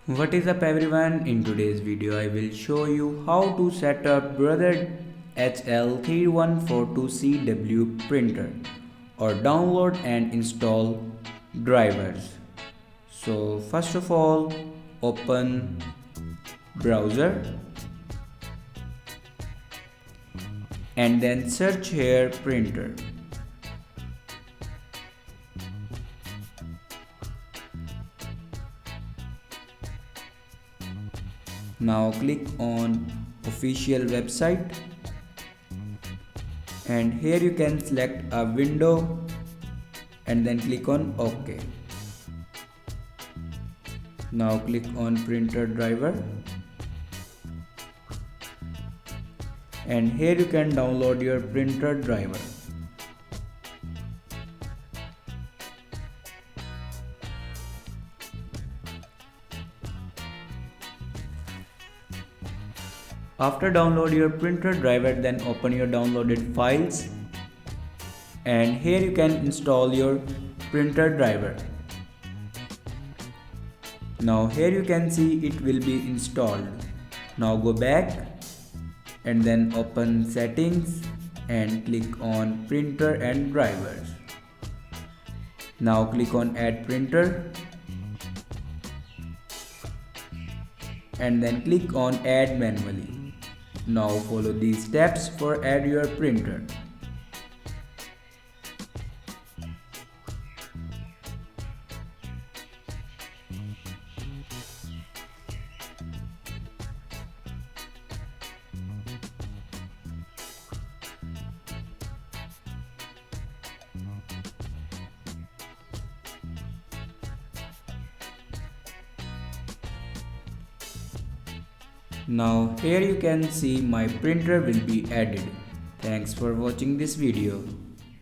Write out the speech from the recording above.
What is up everyone, in today's video I will show you how to set up Brother HL3142CW printer or download and install drivers. So first of all, open browser and then search here printer. Now click on official website and here you can select a window and then click on OK. Now click on printer driver and here you can download your printer driver. After download your printer driver, then open your downloaded files and here you can install your printer driver. Now here you can see it will be installed. Now go back and then open settings and click on printer and drivers. Now click on add printer and then click on add manually. Now follow these steps for add your printer. Now here you can see my printer will be added. Thanks for watching this video.